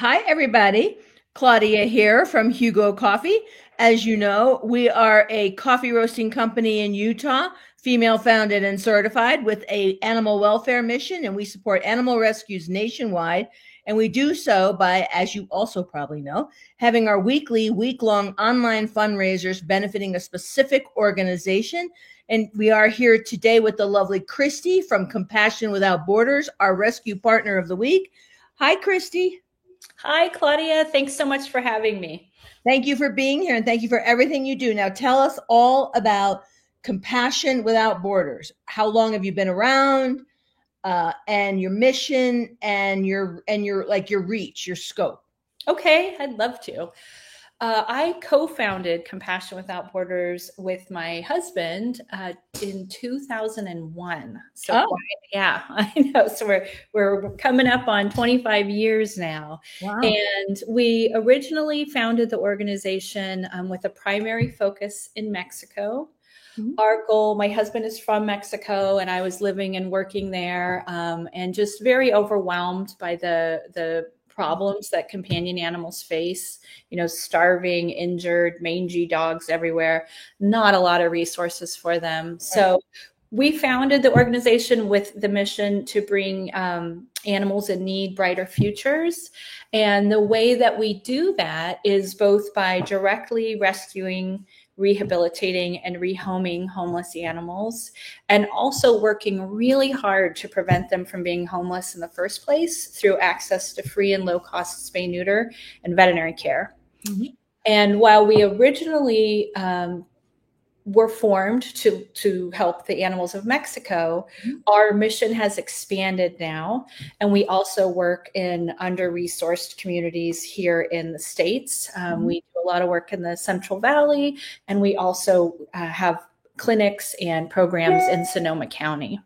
Hi, everybody. Claudia here from Hugo Coffee. As you know, we are a coffee roasting company in Utah, female founded and certified with a animal welfare mission, and we support animal rescues nationwide. And we do so by, as you also probably know, having our week-long online fundraisers benefiting a specific organization. And we are here today with the lovely Christy from Compassion Without Borders, our rescue partner of the week. Hi, Christy. Hi, Claudia. Thanks so much for having me. Thank you for being here and thank you for everything you do. Now tell us all about Compassion Without Borders. How long have you been around? And your mission and your reach, your scope. Okay, I'd love to. I co-founded Compassion Without Borders with my husband in 2001. So Oh, yeah, I know. So we're coming up on 25 years now, wow. and we originally founded the organization with a primary focus in Mexico. Mhm. Our goal, my husband is from Mexico, and I was living and working there, and just very overwhelmed by the problems that companion animals face. You know, starving, injured, mangy dogs everywhere, not a lot of resources for them. So we founded the organization with the mission to bring animals in need brighter futures. And the way that we do that is both by directly rescuing, rehabilitating, and rehoming homeless animals, and also working really hard to prevent them from being homeless in the first place through access to free and low cost spay neuter and veterinary care. Mhm. And while we originally were formed to help the animals of Mexico, Mhm. our mission has expanded now, and we also work in under-resourced communities here in the States. Mhm. We do a lot of work in the Central Valley, and we also have clinics and programs in Sonoma County.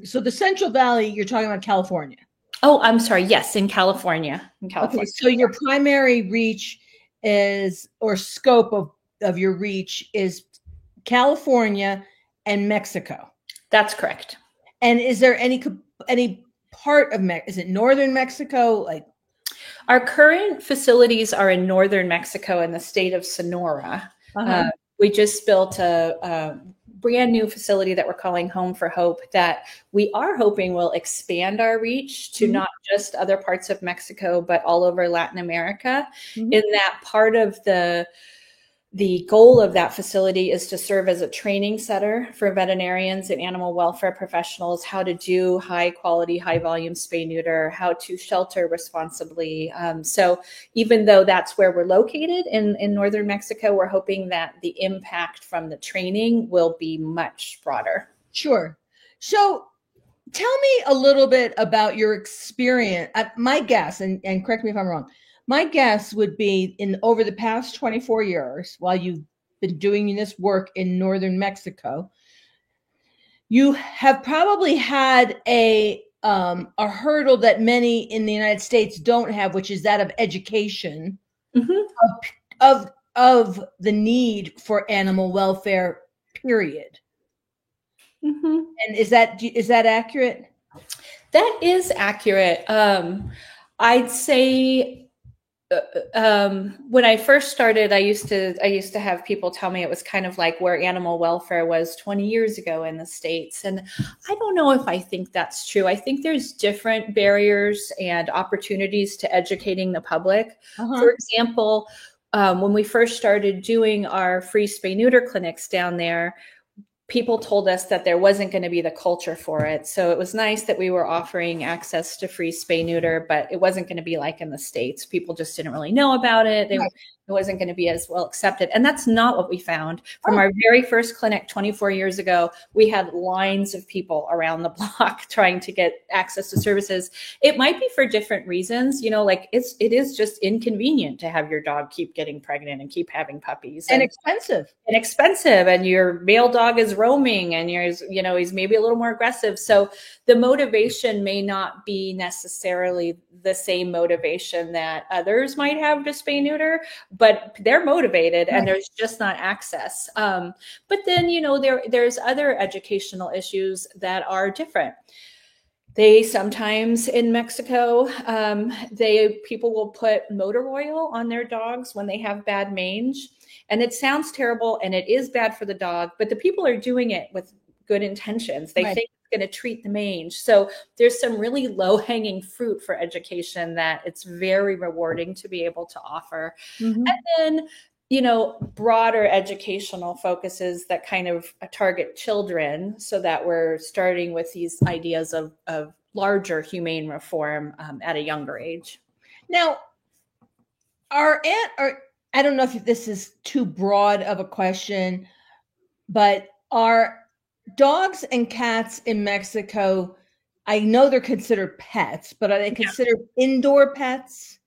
So the Central Valley, you're talking about California. Oh, I'm sorry. Yes, in California. In Okay, California. so your primary reach is or scope of your reach is California and Mexico. That's correct. And is there any part of is it northern Mexico? Like, Our current facilities are in northern Mexico in the state of Sonora. uh-huh. We just built a brand new facility that we're calling Home for Hope that we are hoping will expand our reach to Mhm. not just other parts of Mexico, but all over Latin America. Mhm. In that part of the goal of that facility is to serve as a training center for veterinarians and animal welfare professionals, how to do high quality, high volume spay neuter, how to shelter responsibly. So even though that's where we're located in northern Mexico, we're hoping that the impact from the training will be much broader. Sure. So tell me a little bit about your experience. My guess, and correct me if I'm wrong, my guess would be in over the past 24 years, while you've been doing this work in northern Mexico, you have probably had a hurdle that many in the United States don't have, which is that of education Mm-hmm. of the need for animal welfare. Period. Mm-hmm. And is that accurate? That is accurate. I'd say when I first started, I used to have people tell me it was kind of like where animal welfare was 20 years ago in the States. And I don't know if I think that's true. I think there's different barriers and opportunities to educating the public. Uh-huh. For example, when we first started doing our free spay neuter clinics down there, people told us that there wasn't going to be the culture for it. So it was nice that we were offering access to free spay neuter, but it wasn't going to be like in the States. People just didn't really know about it. Right. It wasn't going to be as well accepted. And that's not what we found. From Oh, our very first clinic 24 years ago, we had lines of people around the block trying to get access to services. It might be for different reasons, you know, like it is just inconvenient to have your dog keep getting pregnant and keep having puppies. and expensive. And expensive, and your male dog is roaming, and he's maybe a little more aggressive. So the motivation may not be necessarily the same motivation that others might have to spay neuter, but they're motivated, and Right. there's just not access. But then there's other educational issues that are different. They sometimes in Mexico, people will put motor oil on their dogs when they have bad mange. And it sounds terrible and it is bad for the dog, but the people are doing it with good intentions. They think it's going to treat the mange. So there's some really low hanging fruit for education that it's very rewarding to be able to offer. And then, broader educational focuses that kind of target children, so that we're starting with these ideas of larger humane reform at a younger age. Now, I don't know if this is too broad of a question, but are dogs and cats in Mexico, I know they're considered pets, but are they considered indoor pets?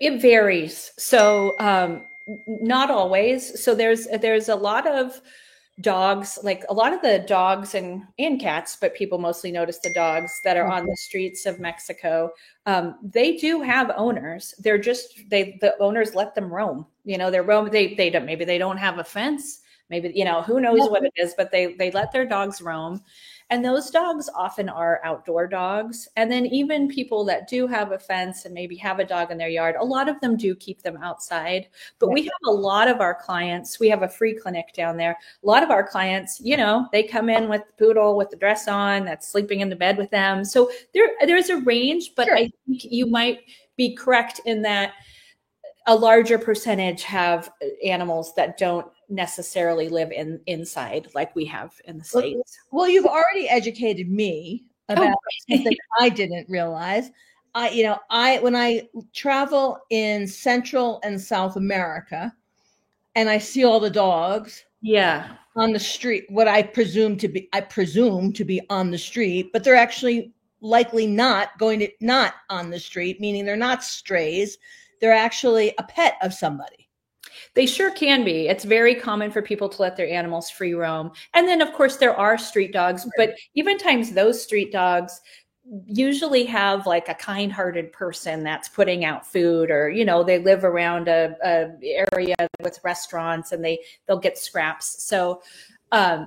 It varies. So not always. So there's a lot of dogs, like a lot of the dogs and cats, but people mostly notice the dogs that are on the streets of Mexico. They do have owners. They're just, the owners let them roam. They're roam. Maybe they don't have a fence. Maybe, who knows what it is, but they let their dogs roam. And those dogs often are outdoor dogs. And then even people that do have a fence and maybe have a dog in their yard, a lot of them do keep them outside. But we have a lot of our clients, we have a free clinic down there. A lot of our clients, they come in with the poodle with the dress on, that's sleeping in the bed with them. So there's a range, but I think you might be correct in that a larger percentage have animals that don't necessarily live inside like we have in the States. Well, you've already educated me about something I didn't realize. When I travel in Central and South America and I see all the dogs on the street, what I presume to be on the street, but they're actually likely not on the street, meaning they're not strays. They're actually a pet of somebody. They sure can be. It's very common for people to let their animals free roam. And then, of course, there are street dogs, but even times those street dogs usually have like a kind-hearted person that's putting out food, or, they live around a area with restaurants and they'll get scraps. So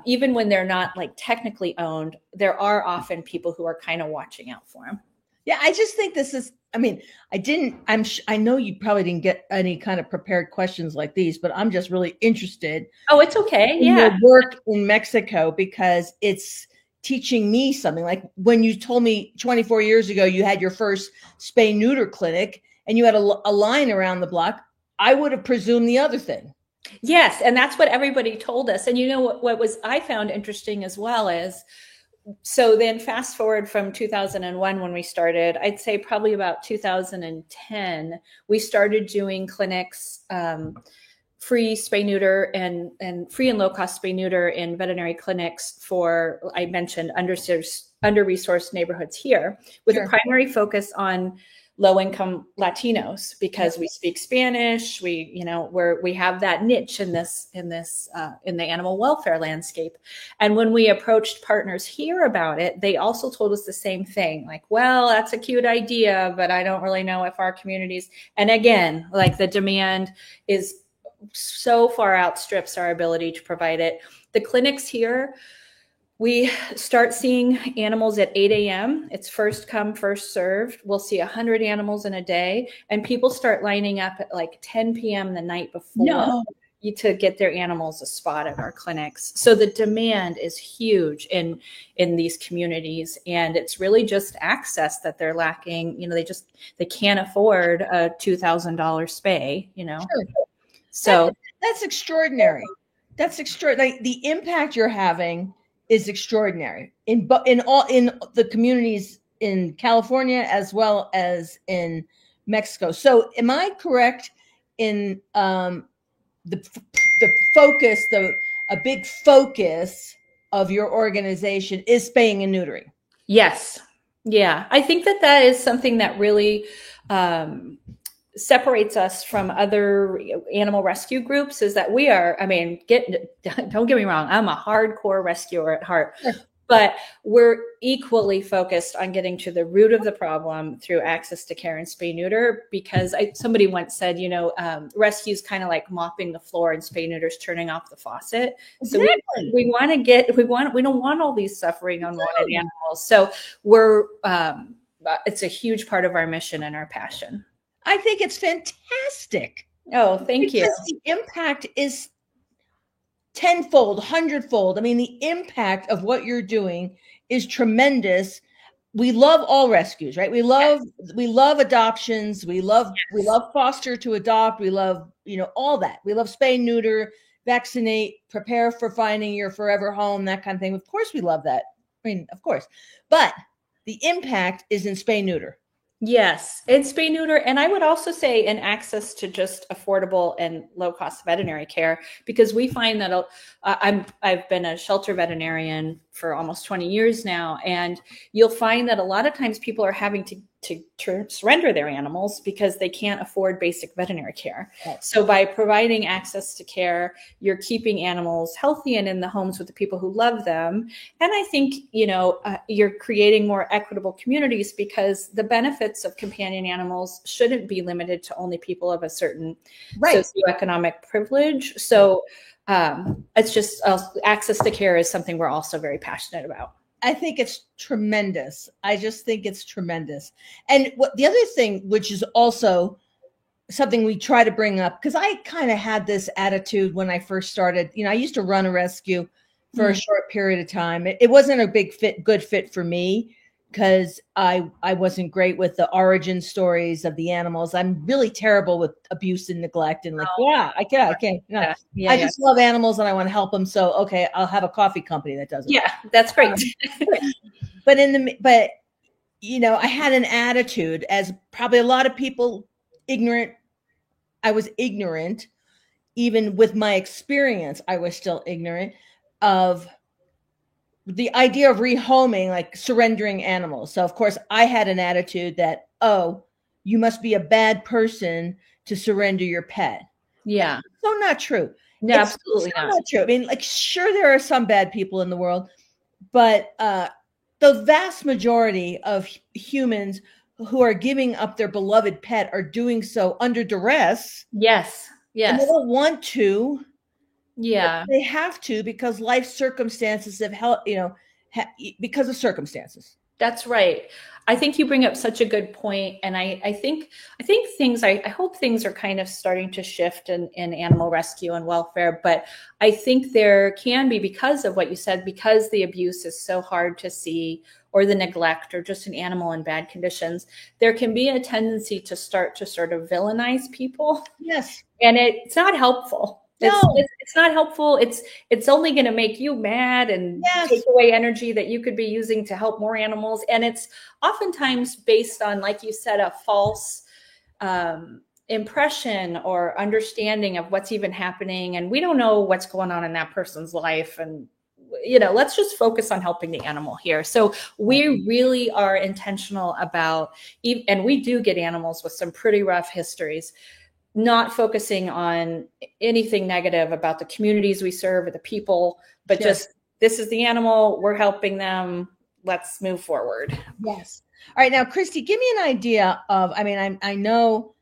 even when they're not like technically owned, there are often people who are kind of watching out for them. Yeah, I just think this is, I know you probably didn't get any kind of prepared questions like these, but I'm just really interested. Oh, it's okay. In your work in Mexico, because it's teaching me something. Like when you told me 24 years ago, you had your first spay neuter clinic and you had a line around the block, I would have presumed the other thing. Yes. And that's what everybody told us. And I found interesting as well is, so then fast forward from 2001 when we started, I'd say probably about 2010, we started doing clinics, free spay neuter and free and low cost spay neuter in veterinary clinics for, I mentioned, under-resourced neighborhoods here, with a primary focus on low-income Latinos, because we speak Spanish. We have that niche in the animal welfare landscape. And when we approached partners here about it, they also told us the same thing. Like, well, that's a cute idea, but I don't really know if our communities. And again, like the demand is so far outstrips our ability to provide it. The clinics here, we start seeing animals at 8 a.m. It's first come, first served. We'll see 100 animals in a day, and people start lining up at like 10 p.m. the night before to get their animals a spot at our clinics. So the demand is huge in these communities, and it's really just access that they're lacking. They can't afford a $2,000 spay. Sure. So that's extraordinary. That's extraordinary. The impact you're having is extraordinary in all the communities in California as well as in Mexico. So am I correct in the focus, a big focus of your organization is spaying and neutering? Yes. Yeah. I think that is something that really separates us from other animal rescue groups, is that we are, don't get me wrong, I'm a hardcore rescuer at heart, But we're equally focused on getting to the root of the problem through access to care and spay neuter, because somebody once said, rescue is kind of like mopping the floor and spay neuters turning off the faucet. So Exactly. we don't want all these suffering unwanted animals. So it's a huge part of our mission and our passion. I think it's fantastic. Oh, thank you. Because the impact is tenfold, hundredfold. I mean, the impact of what you're doing is tremendous. We love all rescues, right? We love adoptions. We love foster to adopt. We love, all that. We love spay, neuter, vaccinate, prepare for finding your forever home, that kind of thing. Of course, we love that. I mean, of course. But the impact is in spay, neuter. Yes, it's spay neuter. And I would also say in access to just affordable and low cost veterinary care, because we find that I've been a shelter veterinarian for almost 20 years now. And you'll find that a lot of times people are having to surrender their animals because they can't afford basic veterinary care. Right. So by providing access to care, you're keeping animals healthy and in the homes with the people who love them. And I think, you're creating more equitable communities, because the benefits of companion animals shouldn't be limited to only people of a certain socioeconomic privilege. So it's just access to care is something we're also very passionate about. I think it's tremendous. I just think it's tremendous. And the other thing, which is also something we try to bring up, because I kind of had this attitude when I first started. I used to run a rescue for a short period of time. It wasn't a good fit for me, because I wasn't great with the origin stories of the animals. I'm really terrible with abuse and neglect, and I can't. I just love animals and I want to help them. So, okay, I'll have a coffee company that does it. Yeah, that's great. But I had an attitude, as probably a lot of people, ignorant. I was ignorant, even with my experience. I was still ignorant of the idea of rehoming, like surrendering animals. So of course I had an attitude that, you must be a bad person to surrender your pet. Yeah. So not true. No, absolutely not true. I mean, sure, there are some bad people in the world, but the vast majority of humans who are giving up their beloved pet are doing so under duress. Yes. And they don't want to. Yeah, they have to, because life circumstances have helped, because of circumstances. That's right. I think you bring up such a good point. And I think I hope things are kind of starting to shift in animal rescue and welfare. But I think there can be, because of what you said, because the abuse is so hard to see, or the neglect, or just an animal in bad conditions, there can be a tendency to start to sort of villainize people. Yes. And it's not helpful. No. It's not helpful. It's only going to make you mad and take away energy that you could be using to help more animals. And it's oftentimes based on, like you said, a false impression or understanding of what's even happening. And we don't know what's going on in that person's life. And, let's just focus on helping the animal here. So we really are intentional about, and we do get animals with some pretty rough histories, not focusing on anything negative about the communities we serve or the people, but just, this is the animal, we're helping them, let's move forward. Yes. All right. Now, Christy, give me an idea of, I know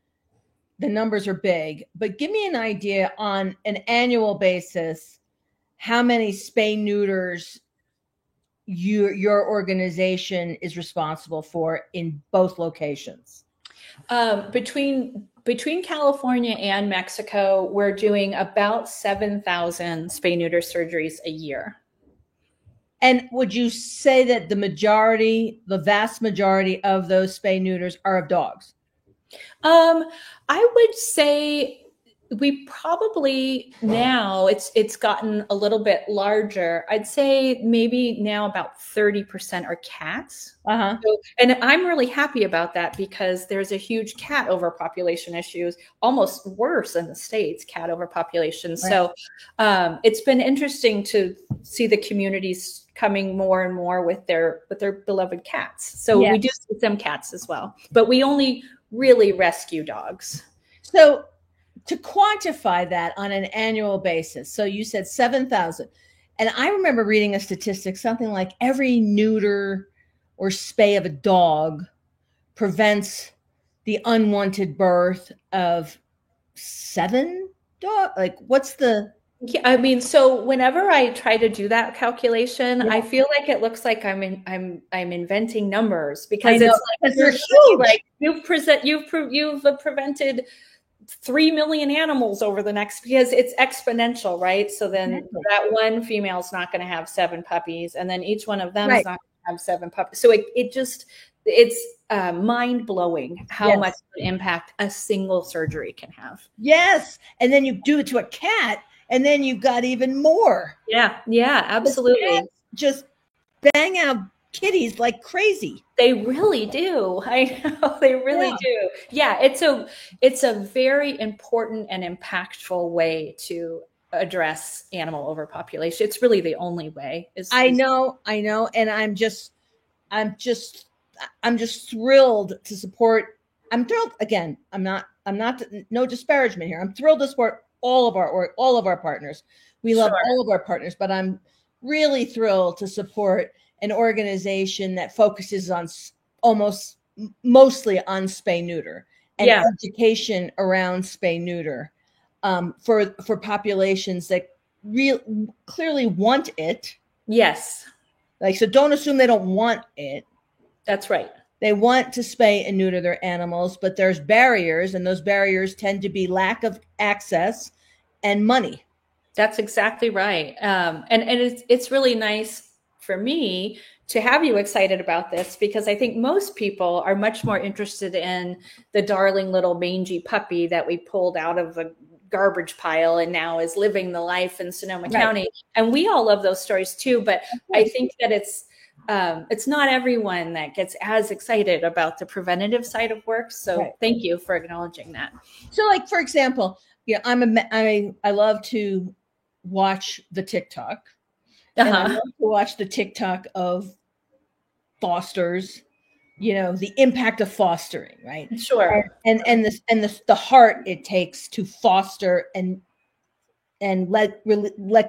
the numbers are big, but give me an idea on an annual basis, how many spay neuters your organization is responsible for in both locations? Between California and Mexico, we're doing about 7,000 spay neuter surgeries a year. And would you say that the vast majority of those spay neuters are of dogs? I would say we probably, now it's gotten a little bit larger. I'd say maybe now about 30% are cats. Uh-huh. So, and I'm really happy about that, because there's a huge cat overpopulation issues, almost worse in the States, cat overpopulation. Right. So it's been interesting to see the communities coming more and more with their beloved cats. So we do see some cats as well, but we only really rescue dogs. So to quantify that on an annual basis, so you said 7,000, And I remember reading a statistic, something like every neuter or spay of a dog prevents the unwanted birth of 7 dogs. Like, what's the? Yeah, I mean, so whenever I try to do that calculation, Yeah. I feel like it looks like I'm inventing numbers, I because know, it's like because they're you're huge. like you've prevented 3 million animals over the next, because it's exponential, right? So then Exactly. that one female is not going to have 7 puppies, and then each one of them is Right. not going to have 7 puppies. So it's mind blowing how much Yes. of an impact a single surgery can have. Yes. And then you do it to a cat, and then you've got even more. Yeah, yeah, The absolutely. cats just bang out kitties like crazy. They really do. I know, they really Yeah. do. Yeah, it's a very important and impactful way to address animal overpopulation. It's really the only way. I know, and I'm just thrilled to support. I'm thrilled again. I'm not no disparagement here. I'm thrilled to support all of our partners. We love Sure. all of our partners, but I'm really thrilled to support an organization that focuses on mostly on spay neuter and Yeah. education around spay neuter, for populations that clearly want it. Yes, Like, so don't assume they don't want it. that's right. They want to spay and neuter their animals, but there's barriers, and those barriers tend to be lack of access and money. That's exactly right. And it's really nice for me to have you excited about this, because I think most people are much more interested in the darling little mangy puppy that we pulled out of a garbage pile and now is living the life in Sonoma County. And we all love those stories too. But I think that it's not everyone that gets as excited about the preventative side of work. So thank you for acknowledging that. So, like, for example, I love to watch the TikTok. And I love to watch the TikTok of fosters, the impact of fostering, right? Sure. And the heart it takes to foster and let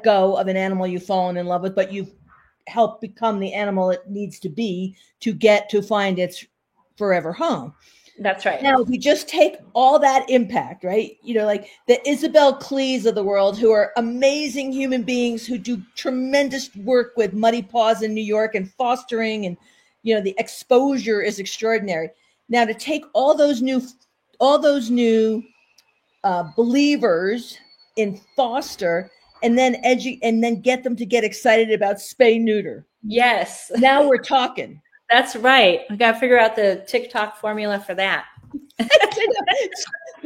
go of an animal you've fallen in love with, but you've helped become the animal it needs to be to get to find its forever home. That's right. Now, if we just take all that impact, right? Like the Isabel Clees of the world, who are amazing human beings who do tremendous work with Muddy Paws in New York and fostering, and the exposure is extraordinary. Now, to take all those new believers in foster and then get them to get excited about spay neuter. Yes. Now we're talking. That's right. We got to figure out the TikTok formula for that. we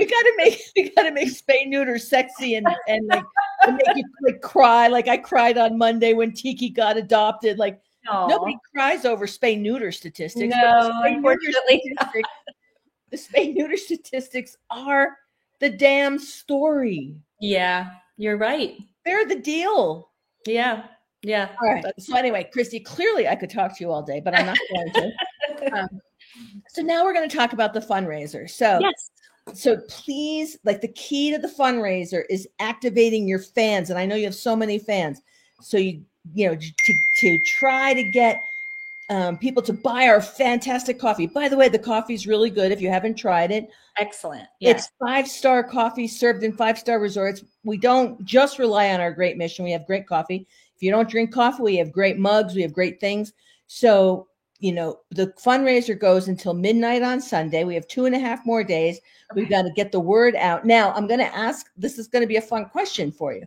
got to make spay neuter sexy and make you like cry. Like I cried on Monday when Tiki got adopted. Like nobody cries over spay neuter statistics. No, unfortunately, the spay neuter statistics are the damn story. Yeah, you're right. They're the deal. Yeah. Yeah. All right. So anyway, Christy, clearly I could talk to you all day, but I'm not going to. So now we're going to talk about the fundraiser. So, yes. So please, like, the key to the fundraiser is activating your fans. And I know you have so many fans. So to try to get people to buy our fantastic coffee. By the way, the coffee is really good if you haven't tried it. Excellent. Yes. It's 5-star coffee served in 5-star resorts. We don't just rely on our great mission. We have great coffee. If you don't drink coffee, we have great mugs. We have great things. So, the fundraiser goes until midnight on Sunday. We have 2.5 more days. Okay. We've got to get the word out. Now, I'm going to ask, this is going to be a fun question for you.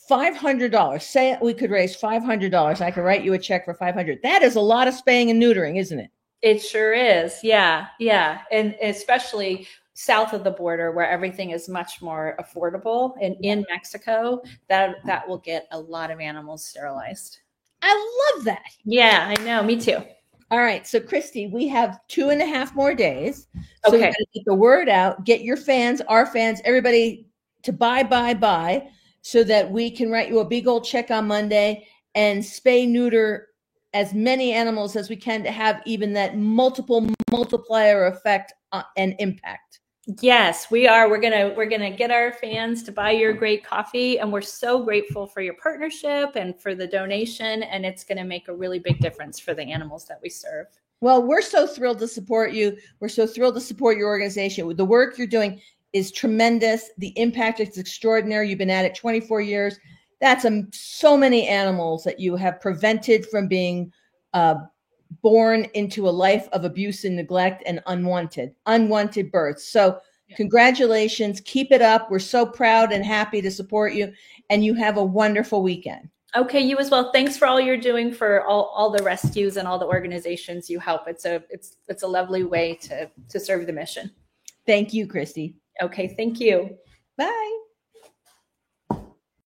$500. Say we could raise $500. I could write you a check for $500. That is a lot of spaying and neutering, isn't it? It sure is. Yeah. Yeah. And especially south of the border, where everything is much more affordable, and in Mexico, that will get a lot of animals sterilized. I love that. Yeah, I know. Me too. All right. So, Christy, we have 2.5 more days. So okay. We got to get the word out, get your fans, our fans, everybody to buy, so that we can write you a big old check on Monday and spay neuter as many animals as we can to have even that multiplier effect and impact. Yes, we are. We're gonna get our fans to buy your great coffee, and we're so grateful for your partnership and for the donation. And it's going to make a really big difference for the animals that we serve. Well, we're so thrilled to support you. We're so thrilled to support your organization. The work you're doing is tremendous. The impact is extraordinary. You've been at it 24 years. That's so many animals that you have prevented from being born into a life of abuse and neglect and unwanted births. So congratulations. Keep it up. We're so proud and happy to support you. And you have a wonderful weekend. Okay, you as well. Thanks for all you're doing for all the rescues and all the organizations you help. It's a lovely way to serve the mission. Thank you, Christy. Okay, thank you. Bye.